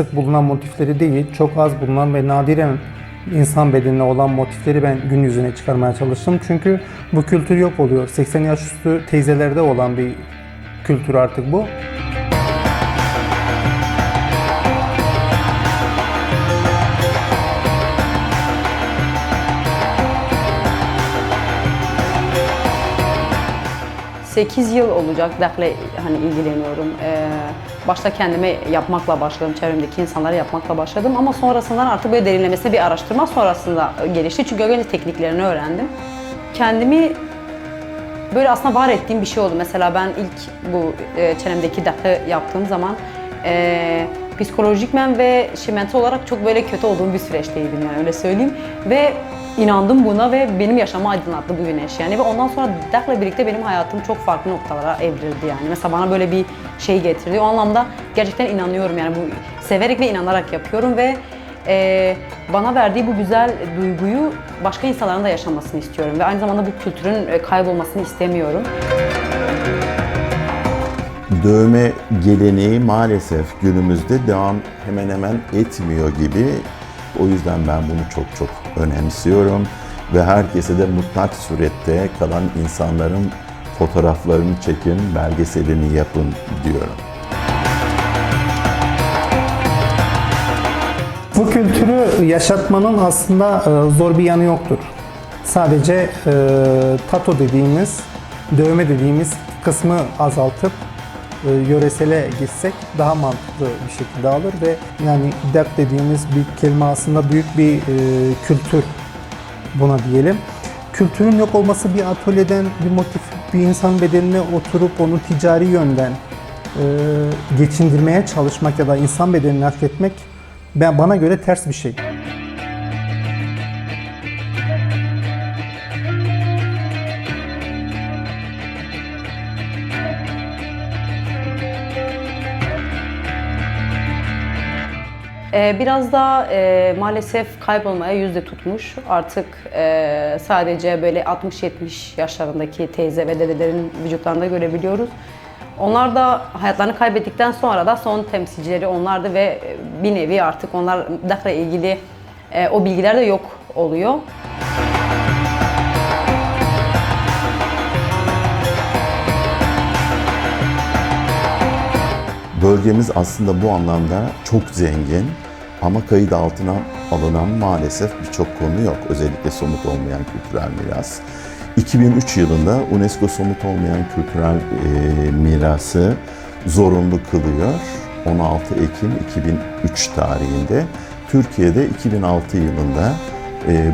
sık bulunan motifleri değil, çok az bulunan ve nadiren insan bedenine olan motifleri ben gün yüzüne çıkarmaya çalıştım. Çünkü bu kültür yok oluyor. 80 yaş üstü teyzelerde olan bir kültür artık bu. Sekiz yıl olacak dakle hani ilgileniyorum. Başta kendime yapmakla başladım, çevremdeki insanlara yapmakla başladım ama sonrasından artık böyle derinlemesine bir araştırma sonrasında gelişti. Çünkü önce tekniklerini öğrendim. Kendimi böyle aslında var ettiğim bir şey oldu. Mesela ben ilk bu çenemdeki dakle yaptığım zaman psikolojikmen ve mental olarak çok böyle kötü olduğum bir süreçteydim yani öyle söyleyeyim. Ve inandım buna ve benim yaşamı aydınlattı bu güneş yani ve ondan sonra dakle birlikte benim hayatım çok farklı noktalara evrildi yani. Mesela bana böyle bir şey getirdi. O anlamda gerçekten inanıyorum yani bu severek ve inanarak yapıyorum ve bana verdiği bu güzel duyguyu başka insanların da yaşamasını istiyorum ve aynı zamanda bu kültürün kaybolmasını istemiyorum. Dövme geleneği maalesef günümüzde devam hemen hemen etmiyor gibi. O yüzden ben bunu çok önemsiyorum ve herkese de mutlak surette kalan insanların fotoğraflarını çekin, belgeselini yapın diyorum. Bu kültürü yaşatmanın aslında zor bir yanı yoktur. Sadece tato dediğimiz, dövme dediğimiz kısmı azaltıp yöresele gitsek daha mantıklı bir şekilde alır ve yani dak dediğimiz bir kelime aslında büyük bir kültür buna diyelim. Kültürün yok olması bir atölyeden bir motif, bir insan bedenine oturup onu ticari yönden geçindirmeye çalışmak ya da insan bedenini hafifletmek bana göre ters bir şey. Biraz da maalesef kaybolmaya yüzde tutmuş. Artık sadece böyle 60-70 yaşlarındaki teyze ve dedelerin vücutlarında görebiliyoruz. Onlar da hayatlarını kaybettikten sonra da son temsilcileri onlardı ve bir nevi artık onlar dakle ilgili o bilgiler de yok oluyor. Bölgemiz aslında bu anlamda çok zengin ama kayıt altına alınan maalesef birçok konu yok. Özellikle somut olmayan kültürel miras. 2003 yılında UNESCO somut olmayan kültürel mirası zorunlu kılıyor. 16 Ekim 2003 tarihinde. Türkiye'de 2006 yılında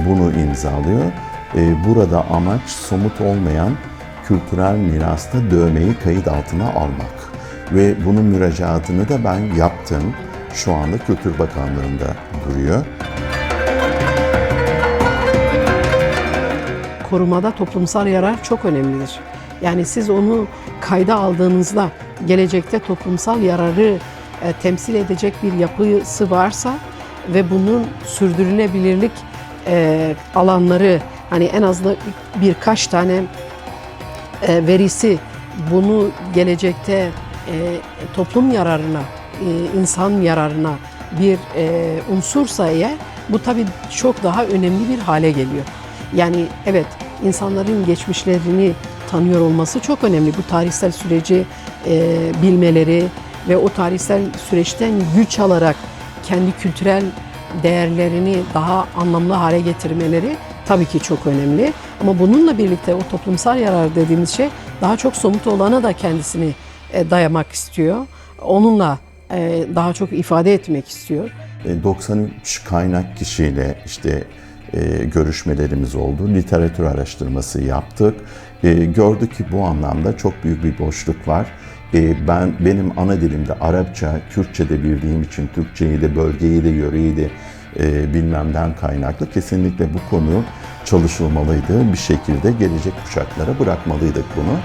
bunu imzalıyor. Burada amaç somut olmayan kültürel mirasta dövmeyi kayıt altına almak. Ve bunun müracaatını da ben yaptım. Şu anda Kültür Bakanlığı'nda duruyor. Korumada toplumsal yarar çok önemlidir. Yani siz onu kayda aldığınızda gelecekte toplumsal yararı temsil edecek bir yapısı varsa ve bunun sürdürülebilirlik alanları hani en azından birkaç tane verisi bunu gelecekte toplum yararına, insan yararına bir unsursa eğer bu tabii çok daha önemli bir hale geliyor. Yani evet insanların geçmişlerini tanıyor olması çok önemli. Bu tarihsel süreci bilmeleri ve o tarihsel süreçten güç alarak kendi kültürel değerlerini daha anlamlı hale getirmeleri tabii ki çok önemli. Ama bununla birlikte o toplumsal yarar dediğimiz şey daha çok somut olana da kendisini dayamak istiyor. Onunla daha çok ifade etmek istiyor. 93 kaynak kişiyle işte görüşmelerimiz oldu. Literatür araştırması yaptık. Gördük ki bu anlamda çok büyük bir boşluk var. Benim ana dilimde Arapça, Kürtçe de bildiğim için Türkçeyi de, bölgeyi de, yöreyi de bilmemden kaynaklı kesinlikle bu konu çalışılmalıydı. Bir şekilde gelecek kuşaklara bırakmalıydık bunu.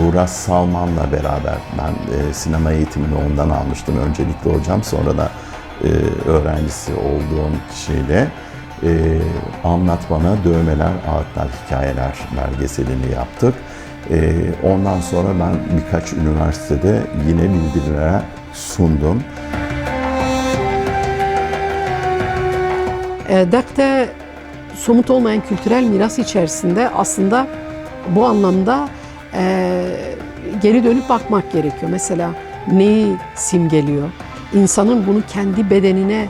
Uğraş Salman'la beraber ben sinema eğitimini ondan almıştım. Öncelikle hocam, sonra da öğrencisi olduğum kişiyle Anlat Bana Dövmeler, Ağıtlar, Hikayeler belgeselini yaptık. Ondan sonra ben birkaç üniversitede yine bildiriler sundum. DAK'te somut olmayan kültürel miras içerisinde aslında bu anlamda geri dönüp bakmak gerekiyor. Mesela neyi simgeliyor? İnsanın bunu kendi bedenine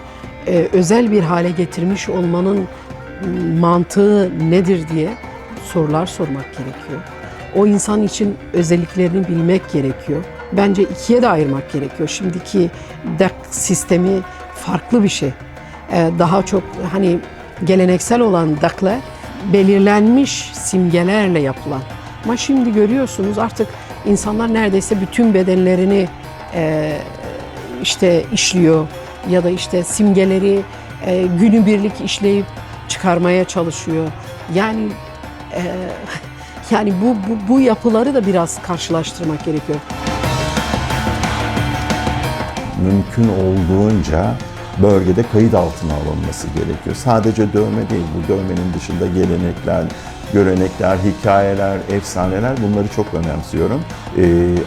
özel bir hale getirmiş olmanın mantığı nedir diye sorular sormak gerekiyor. O insan için özelliklerini bilmek gerekiyor. Bence ikiye de ayırmak gerekiyor. Şimdiki DAK sistemi farklı bir şey. Daha çok hani geleneksel olan DAK'lar belirlenmiş simgelerle yapılan. Ama şimdi görüyorsunuz artık insanlar neredeyse bütün bedenlerini işte işliyor ya da işte simgeleri günübirlik işleyip çıkarmaya çalışıyor. Yani bu yapıları da biraz karşılaştırmak gerekiyor. Mümkün olduğunca bölgede kayıt altına alınması gerekiyor. Sadece dövme değil, bu dövmenin dışında gelenekler, görenekler, hikayeler, efsaneler, bunları çok önemsiyorum.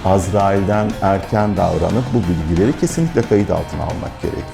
Azrail'den erken davranıp bu bilgileri kesinlikle kayıt altına almak gerekiyor.